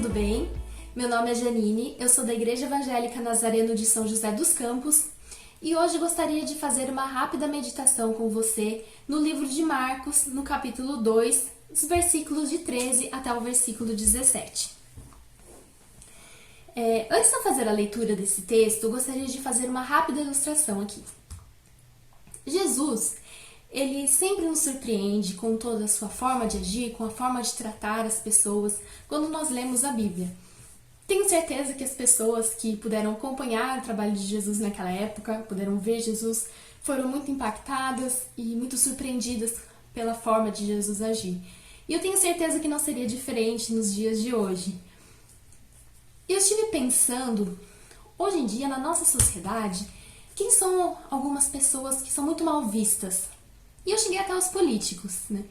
tudo bem? Meu nome é Janine, eu sou da Igreja Evangélica Nazareno de São José dos Campos e hoje gostaria de fazer uma rápida meditação com você no livro de Marcos, no capítulo 2, os versículos de 13 até o versículo 17. Antes de eu fazer a leitura desse texto, eu gostaria de fazer uma rápida ilustração aqui. Jesus, ele sempre nos surpreende com toda a sua forma de agir, com a forma de tratar as pessoas, quando nós lemos a Bíblia. Tenho certeza que as pessoas que puderam acompanhar o trabalho de Jesus naquela época, puderam ver Jesus, foram muito impactadas e muito surpreendidas pela forma de Jesus agir. E eu tenho certeza que não seria diferente nos dias de hoje. Eu estive pensando, hoje em dia, na nossa sociedade, quem são algumas pessoas que são muito mal vistas? E eu cheguei até aos políticos, né?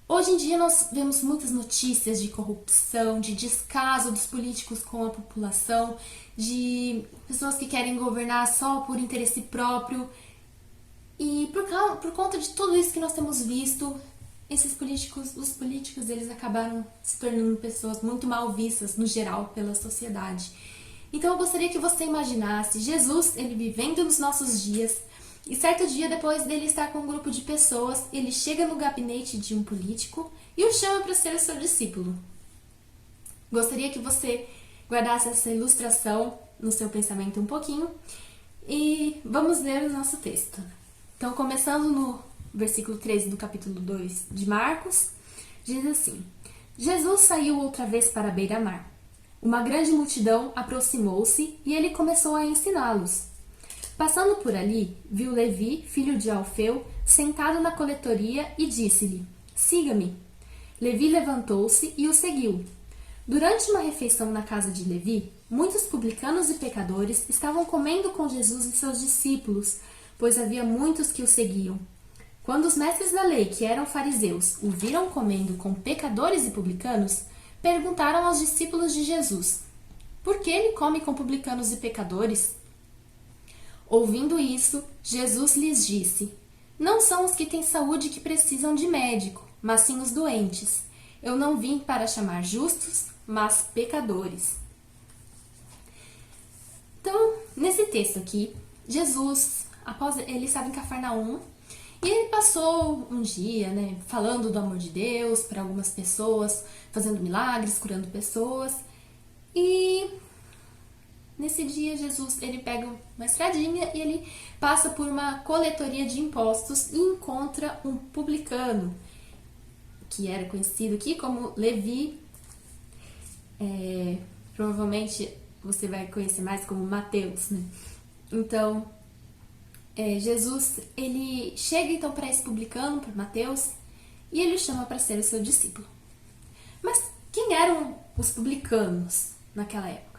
Hoje em dia nós vemos muitas notícias de corrupção, de descaso dos políticos com a população, de pessoas que querem governar só por interesse próprio. E por conta de tudo isso que nós temos visto, os políticos, eles acabaram se tornando pessoas muito mal vistas, no geral, pela sociedade. Então eu gostaria que você imaginasse Jesus, ele vivendo nos nossos dias, e certo dia, depois dele estar com um grupo de pessoas, ele chega no gabinete de um político e o chama para ser seu discípulo. Gostaria que você guardasse essa ilustração no seu pensamento um pouquinho e vamos ler o nosso texto. Então, começando no versículo 13 do capítulo 2 de Marcos, diz assim: Jesus saiu outra vez para a beira-mar. Uma grande multidão aproximou-se e ele começou a ensiná-los. Passando por ali, viu Levi, filho de Alfeu, sentado na coletoria e disse-lhe: Siga-me. Levi levantou-se e o seguiu. Durante uma refeição na casa de Levi, muitos publicanos e pecadores estavam comendo com Jesus e seus discípulos, pois havia muitos que o seguiam. Quando os mestres da lei, que eram fariseus, o viram comendo com pecadores e publicanos, perguntaram aos discípulos de Jesus: Por que ele come com publicanos e pecadores? Ouvindo isso, Jesus lhes disse: Não são os que têm saúde que precisam de médico, mas sim os doentes. Eu não vim para chamar justos, mas pecadores. Então, nesse texto aqui, Jesus, após ele estava em Cafarnaum, e ele passou um dia, falando do amor de Deus para algumas pessoas, fazendo milagres, curando pessoas. E nesse dia, Jesus, ele pega uma estradinha e ele passa por uma coletoria de impostos e encontra um publicano, que era conhecido aqui como Levi. Provavelmente você vai conhecer mais como Mateus, né? Então, Jesus, ele chega então para esse publicano, para Mateus, e ele o chama para ser o seu discípulo. Mas quem eram os publicanos naquela época?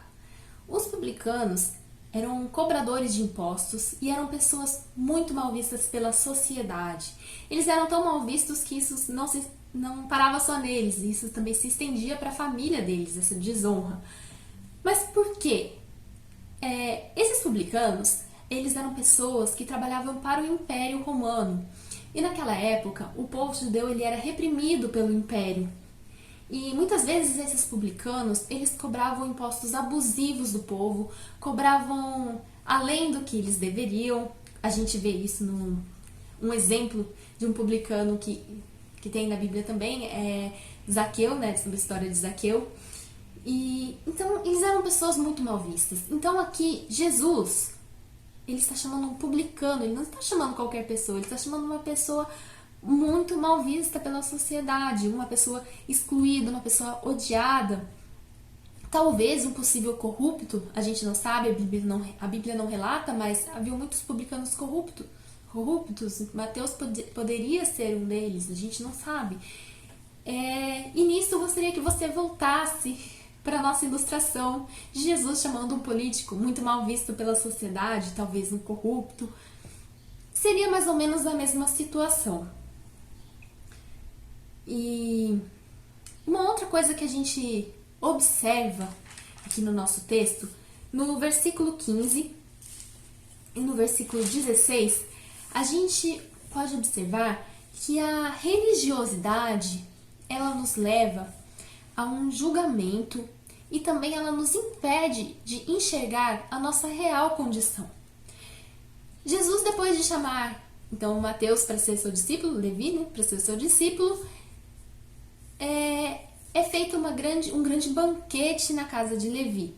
Os publicanos eram cobradores de impostos e eram pessoas muito mal vistas pela sociedade. Eles eram tão mal vistos que isso não parava só neles, isso também se estendia para a família deles, essa desonra. Mas por quê? Esses publicanos, eles eram pessoas que trabalhavam para o Império Romano. E naquela época, o povo judeu ele era reprimido pelo Império. E muitas vezes esses publicanos, eles cobravam impostos abusivos do povo, cobravam além do que eles deveriam. A gente vê isso um exemplo de um publicano que tem na Bíblia também, é Zaqueu, sobre a história de Zaqueu. E então eles eram pessoas muito mal vistas. Então aqui Jesus, ele está chamando um publicano, ele não está chamando qualquer pessoa, ele está chamando uma pessoa muito mal vista pela sociedade, uma pessoa excluída, uma pessoa odiada, talvez um possível corrupto, a gente não sabe, a Bíblia não relata, mas havia muitos publicanos corruptos, Mateus poderia ser um deles, a gente não sabe. E nisso eu gostaria que você voltasse para a nossa ilustração de Jesus chamando um político muito mal visto pela sociedade, talvez um corrupto. Seria mais ou menos a mesma situação. E uma outra coisa que a gente observa aqui no nosso texto, no versículo 15 e no versículo 16, a gente pode observar que a religiosidade, ela nos leva a um julgamento e também ela nos impede de enxergar a nossa real condição. Jesus, depois de chamar então Mateus para ser seu discípulo, Levi, né, para ser seu discípulo, é feito um grande banquete na casa de Levi.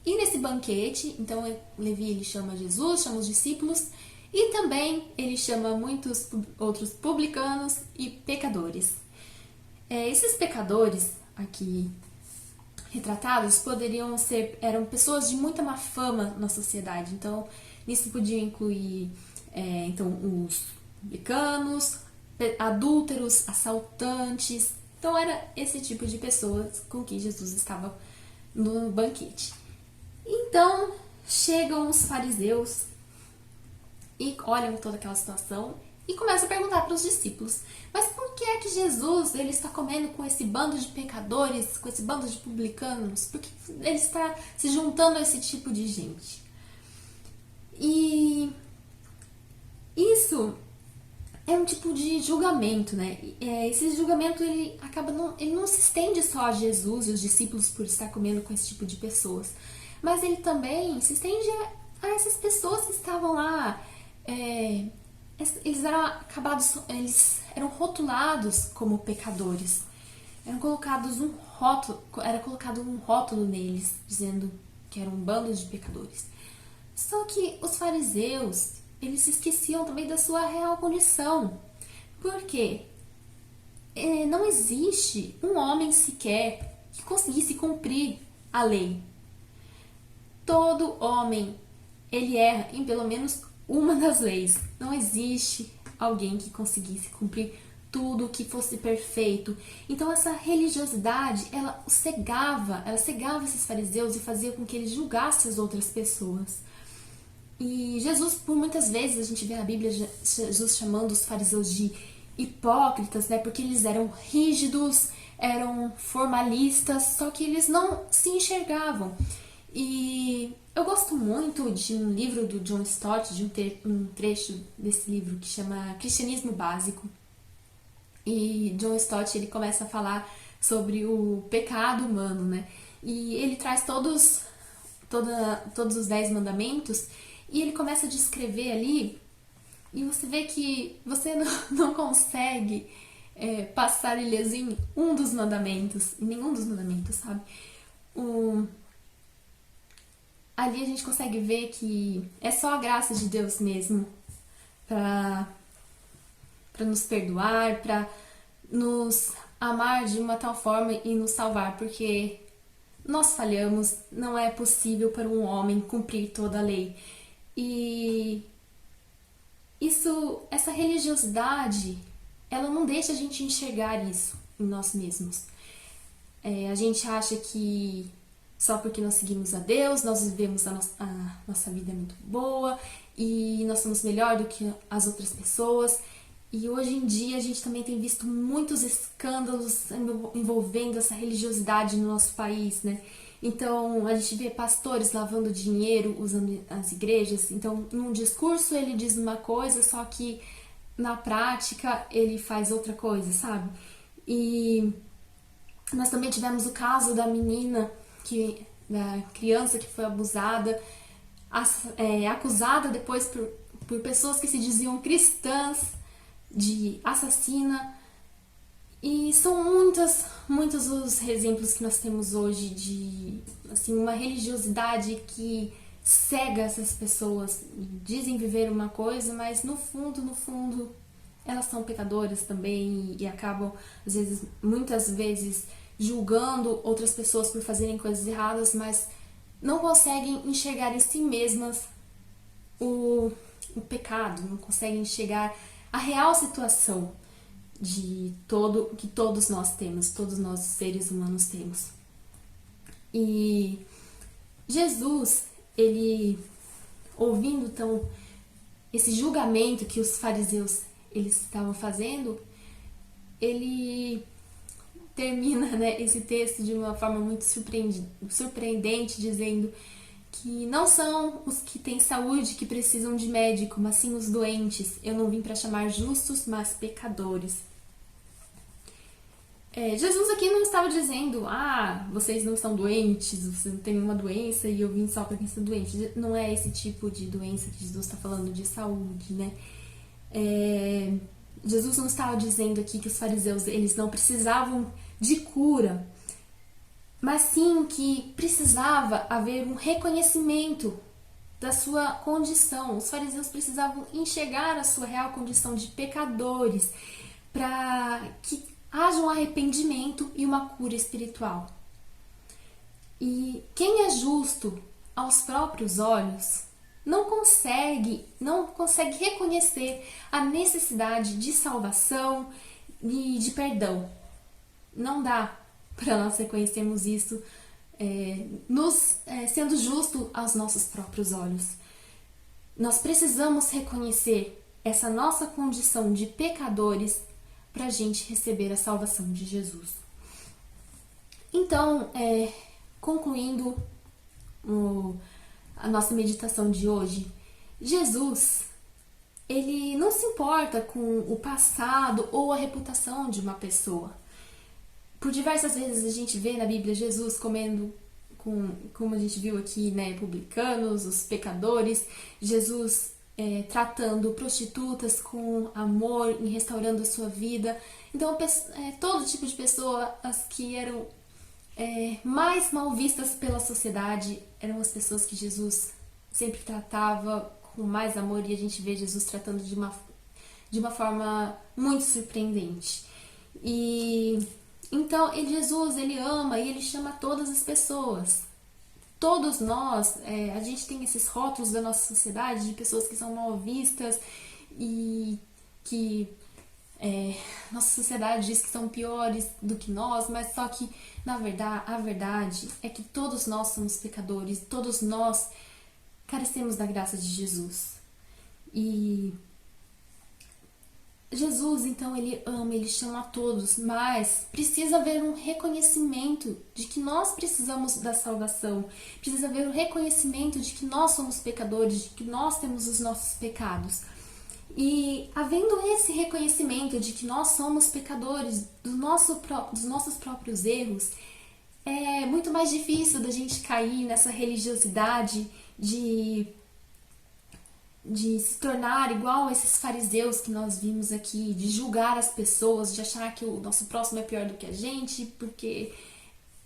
E nesse banquete, então Levi ele chama Jesus, chama os discípulos, e também ele chama muitos outros publicanos e pecadores. Esses pecadores aqui retratados eram pessoas de muita má fama na sociedade. Então, nisso podia incluir então, os publicanos, adúlteros, assaltantes. Então, era esse tipo de pessoas com que Jesus estava no banquete. Então, chegam os fariseus e olham toda aquela situação e começam a perguntar para os discípulos: mas por que é que Jesus ele está comendo com esse bando de pecadores, com esse bando de publicanos? Por que ele está se juntando a esse tipo de gente? E isso é um tipo de julgamento, né? Esse julgamento ele não se estende só a Jesus e os discípulos por estar comendo com esse tipo de pessoas, mas ele também se estende a essas pessoas que estavam lá. Eles eram rotulados como pecadores. Era colocado um rótulo neles, dizendo que era um bando de pecadores. Só que os fariseus, eles se esqueciam também da sua real condição. Por quê? Não existe um homem sequer que conseguisse cumprir a lei. Todo homem, ele erra em pelo menos uma das leis. Não existe alguém que conseguisse cumprir tudo, que fosse perfeito. Então essa religiosidade, ela cegava esses fariseus e fazia com que eles julgassem as outras pessoas. E Jesus, por muitas vezes, a gente vê na Bíblia Jesus chamando os fariseus de hipócritas, né? Porque eles eram rígidos, eram formalistas, só que eles não se enxergavam. E eu gosto muito de um livro do John Stott, de um trecho desse livro que chama Cristianismo Básico. E John Stott, ele começa a falar sobre o pecado humano, né? E ele traz todos os 10 mandamentos e ele começa a descrever ali e você vê que você não consegue passar ileso em nenhum dos mandamentos, sabe? Ali a gente consegue ver que é só a graça de Deus mesmo para nos perdoar, para nos amar de uma tal forma e nos salvar, porque nós falhamos, não é possível para um homem cumprir toda a lei. E essa religiosidade, ela não deixa a gente enxergar isso em nós mesmos. A gente acha que só porque nós seguimos a Deus, nós vivemos a nossa vida muito boa e nós somos melhor do que as outras pessoas. E hoje em dia a gente também tem visto muitos escândalos envolvendo essa religiosidade no nosso país, né? Então a gente vê pastores lavando dinheiro usando as igrejas. Então, num discurso ele diz uma coisa, só que na prática ele faz outra coisa, sabe? E nós também tivemos o caso da da criança que foi abusada, acusada depois por pessoas que se diziam cristãs de assassina. E são muitos os exemplos que nós temos hoje de assim, uma religiosidade que cega essas pessoas. Dizem viver uma coisa, mas no fundo, elas são pecadoras também e acabam, muitas vezes, julgando outras pessoas por fazerem coisas erradas, mas não conseguem enxergar em si mesmas o pecado, não conseguem enxergar a real situação que todos nós temos, todos nós seres humanos temos. E Jesus, ele, ouvindo então esse julgamento que os fariseus eles estavam fazendo, ele termina, né, esse texto de uma forma muito surpreendente, dizendo que não são os que têm saúde que precisam de médico, mas sim os doentes. Eu não vim para chamar justos, mas pecadores. Jesus aqui não estava dizendo, vocês não estão doentes, você não tem nenhuma doença e eu vim só para quem está doente. Não é esse tipo de doença que Jesus está falando de saúde, né? Jesus não estava dizendo aqui que os fariseus eles não precisavam de cura, mas sim que precisava haver um reconhecimento da sua condição. Os fariseus precisavam enxergar a sua real condição de pecadores para que haja um arrependimento e uma cura espiritual. E quem é justo aos próprios olhos não consegue reconhecer a necessidade de salvação e de perdão. Não dá para nós reconhecermos isso sendo justo aos nossos próprios olhos. Nós precisamos reconhecer essa nossa condição de pecadores para a gente receber a salvação de Jesus. Então, concluindo a nossa meditação de hoje, Jesus, ele não se importa com o passado ou a reputação de uma pessoa. Por diversas vezes a gente vê na Bíblia Jesus comendo como a gente viu aqui, né, publicanos, os pecadores, Jesus tratando prostitutas com amor e restaurando a sua vida. Então, todo tipo de pessoas que eram mais mal vistas pela sociedade eram as pessoas que Jesus sempre tratava com mais amor, e a gente vê Jesus tratando de uma forma muito surpreendente. E então, Jesus, ele ama e ele chama todas as pessoas. Todos nós, a gente tem esses rótulos da nossa sociedade de pessoas que são mal vistas e que nossa sociedade diz que são piores do que nós, mas só que, na verdade, a verdade é que todos nós somos pecadores, todos nós carecemos da graça de Jesus. E Jesus, então, ele ama, ele chama a todos, mas precisa haver um reconhecimento de que nós precisamos da salvação, precisa haver um reconhecimento de que nós somos pecadores, de que nós temos os nossos pecados. E havendo esse reconhecimento de que nós somos pecadores, dos nossos próprios erros, é muito mais difícil da gente cair nessa religiosidade de se tornar igual a esses fariseus que nós vimos aqui, de julgar as pessoas, de achar que o nosso próximo é pior do que a gente, porque,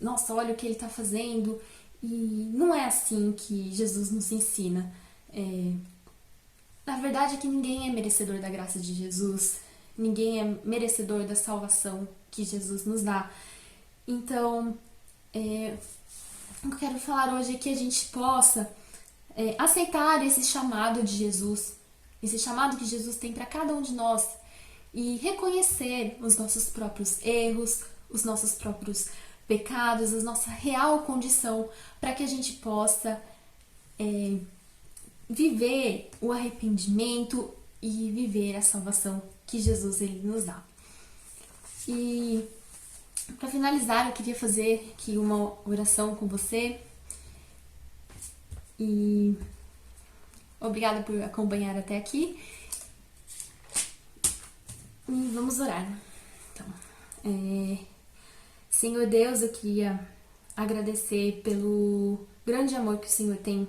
nossa, olha o que ele está fazendo. E não é assim que Jesus nos ensina. Na verdade é que ninguém é merecedor da graça de Jesus, ninguém é merecedor da salvação que Jesus nos dá. Então, o que eu quero falar hoje é que a gente possa aceitar esse chamado de Jesus, esse chamado que Jesus tem para cada um de nós, e reconhecer os nossos próprios erros, os nossos próprios pecados, a nossa real condição, para que a gente possa viver o arrependimento e viver a salvação que Jesus ele nos dá. E para finalizar, eu queria fazer aqui uma oração com você. E obrigada por acompanhar até aqui. E vamos orar. Então, Senhor Deus, eu queria agradecer pelo grande amor que o Senhor tem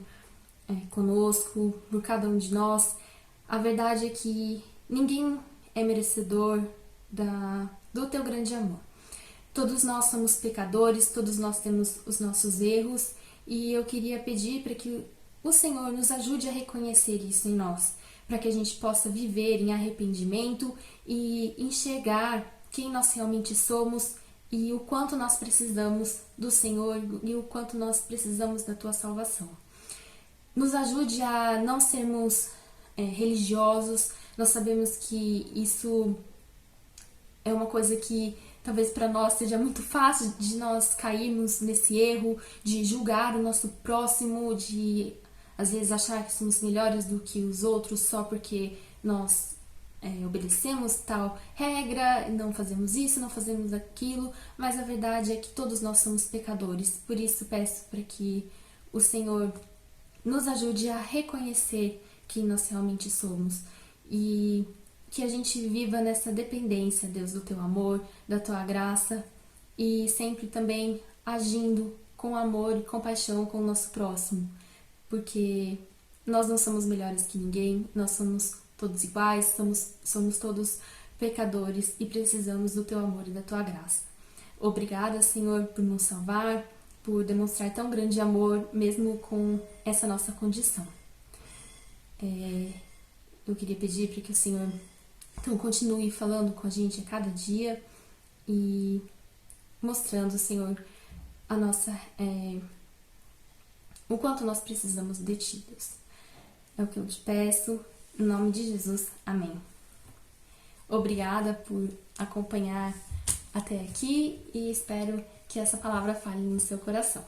conosco, por cada um de nós. A verdade é que ninguém é merecedor do teu grande amor. Todos nós somos pecadores, todos nós temos os nossos erros, e eu queria pedir para que o Senhor nos ajude a reconhecer isso em nós, para que a gente possa viver em arrependimento e enxergar quem nós realmente somos e o quanto nós precisamos do Senhor e o quanto nós precisamos da tua salvação. Nos ajude a não sermos religiosos. Nós sabemos que isso é uma coisa que talvez para nós seja muito fácil de nós cairmos nesse erro, de julgar o nosso próximo, de às vezes achar que somos melhores do que os outros só porque nós obedecemos tal regra, não fazemos isso, não fazemos aquilo, mas a verdade é que todos nós somos pecadores. Por isso peço para que o Senhor nos ajude a reconhecer quem nós realmente somos e que a gente viva nessa dependência, Deus, do Teu amor, da Tua graça e sempre também agindo com amor e compaixão com o nosso próximo, porque nós não somos melhores que ninguém, nós somos todos iguais, somos todos pecadores e precisamos do Teu amor e da Tua graça. Obrigada, Senhor, por nos salvar, por demonstrar tão grande amor, mesmo com essa nossa condição. Eu queria pedir para que o Senhor então continue falando com a gente a cada dia e mostrando, Senhor, a nossa, o quanto nós precisamos de Ti, Deus. É o que eu te peço, em nome de Jesus. Amém. Obrigada por acompanhar até aqui e espero que essa palavra fale no seu coração.